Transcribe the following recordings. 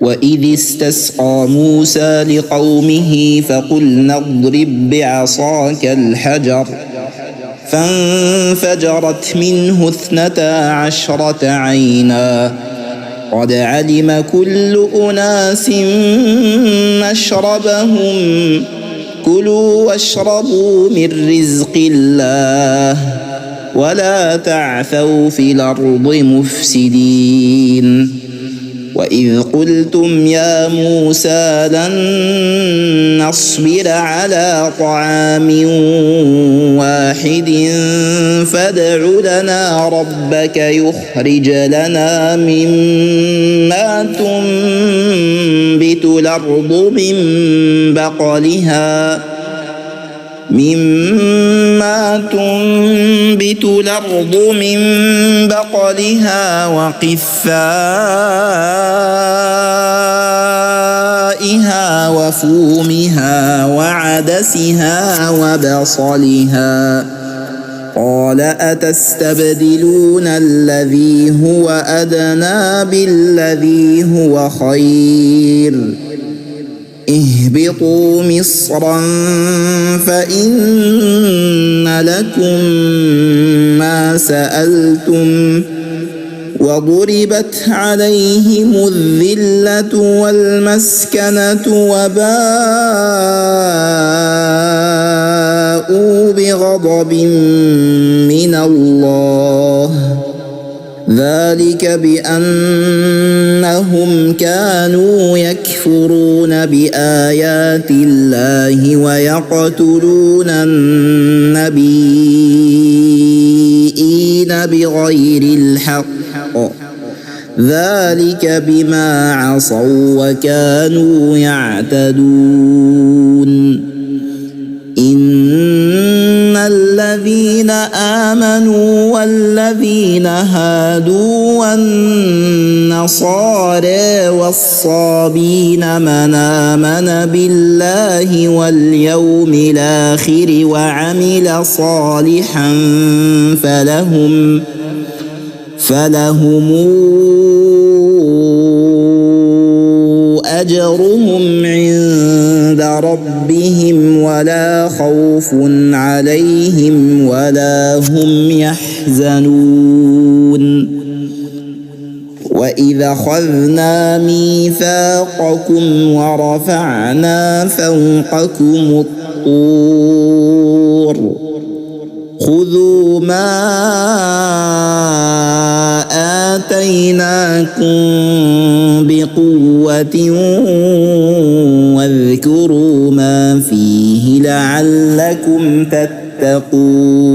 وإذ استسقى موسى لقومه فقلنا اضرب بعصاك الحجر فانفجرت منه 12 عينا قد علم كل أناس مشربهم كلوا واشربوا من رزق الله ولا تعثوا في الأرض مفسدين وإذ قلتم يا موسى لن نصبر على طعام واحد فادع لنا ربك يخرج لنا مما تنبت الأرض من بقلها وقثائها وفومها وعدسها وبصلها قال أتستبدلون الذي هو أدنى بالذي هو خير اهبطوا مصرا فإن لكم ما سألتم وضربت عليهم الذلة والمسكنة وباءوا بغضب من الله ذلك بأنهم كانوا يكفرون بآيات الله ويقتلون النبيين بغير الحق ذلك بما عصوا وكانوا يعتدون إن الذين آمنوا والذين هادوا والنصارى والصابين من آمن بالله واليوم الآخر وعمل صالحا فلهم أجرهم عند ربهم ولا خوف عليهم ولا هم يحزنون وإذا أخذنا ميثاقكم ورفعنا فوقكم الطور خذوا ما آتيناكم بقوة واذكروا ما فيه لعلكم تتقون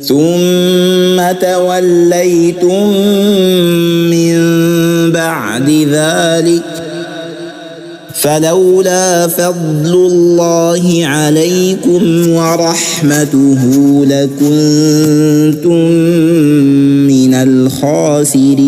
ثم توليتم من بعد ذلك فلولا فضل الله عليكم ورحمته لكنتم من الخاسرين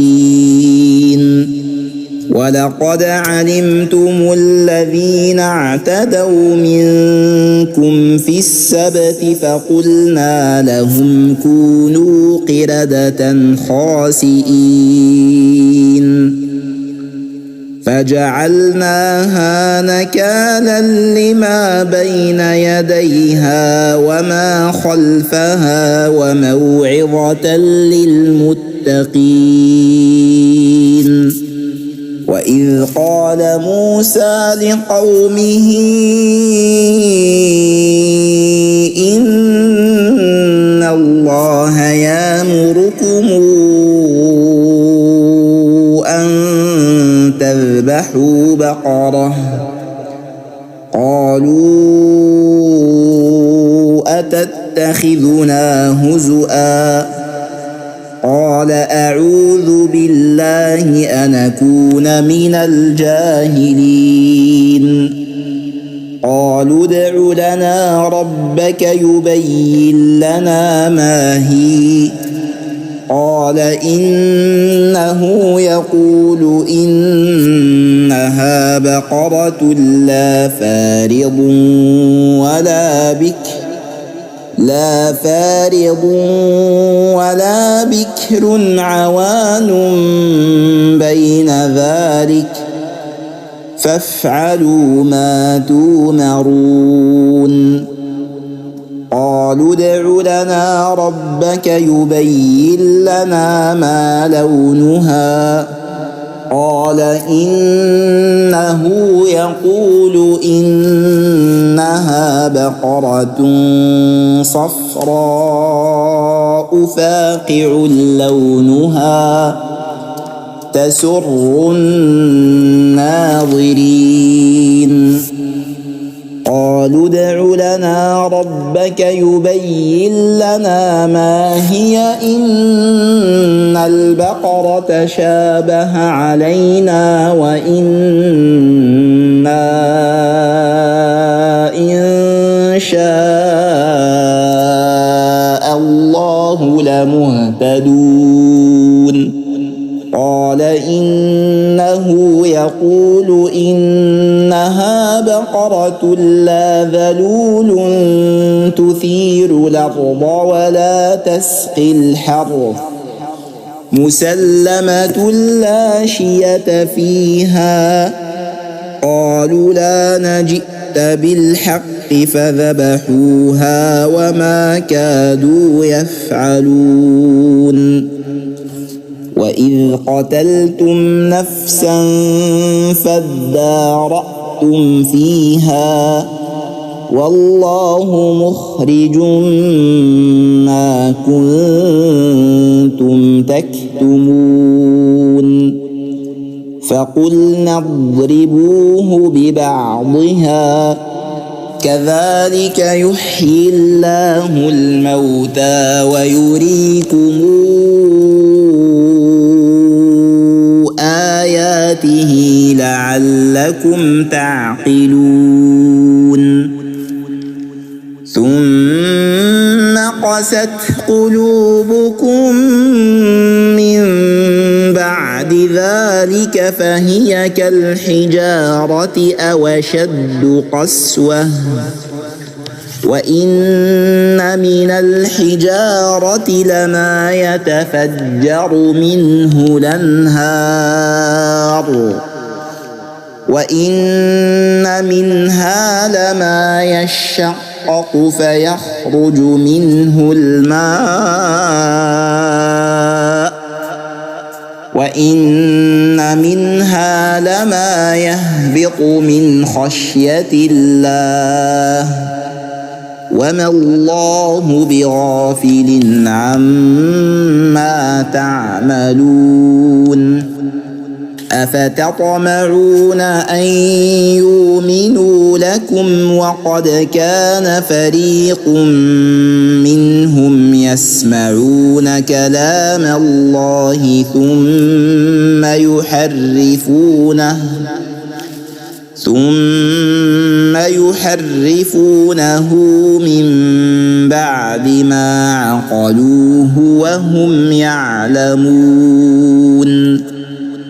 ولقد علمتم الذين اعتدوا منكم في السبت فقلنا لهم كونوا قردة خاسئين فجعلناها نكالا لما بين يديها وما خلفها وموعظة للمتقين وإذ قال موسى لقومه إن الله يأمركم تذبحوا بقرة قالوا أتتخذنا هزؤا قال أعوذ بالله أن أكون من الجاهلين قالوا ادع لنا ربك يبين لنا ما هي قال إنه يقول إنها بقرة لا فارض ولا بكر لا فارض ولا بكر عوان بين ذلك فافعلوا ما تؤمرون قالوا ادع لنا ربك يبين لنا ما لونها قال إنه يقول إنها بقرة صفراء فاقع لونها تسر الناظرين قالوا ادع لنا ربك يبين لنا ما هي إن البقرة شابه علينا وإنا إن شاء الله لمهتدون قال إنه يقول إنها بقرة لا ذلول تثير الأرض ولا تسقي الحرث مسلمة لا شية فيها قالوا لا نجئت بالحق فذبحوها وما كادوا يفعلون وإذ قتلتم نفسا فادارأتم فيها والله مخرج ما كنتم تكتمون فقلنا اضربوه ببعضها كذلك يحيي الله الموتى ويريكم آياته لعلكم تعقلون ثم قست قلوبكم من بعد ذلك فهي كالحجارة أو أشد قسوة وإن من الحجارة لما يتفجر منه الأنهار وإن منها لما يشقق فيخرج منه الماء وإن منها لما يهبط من خشية الله وما الله بغافل عما تعملون أفتطمعون أن يؤمنوا لكم وقد كان فريق منهم يسمعون كلام الله ثم يحرفونه من بعد ما عقلوه وهم يعلمون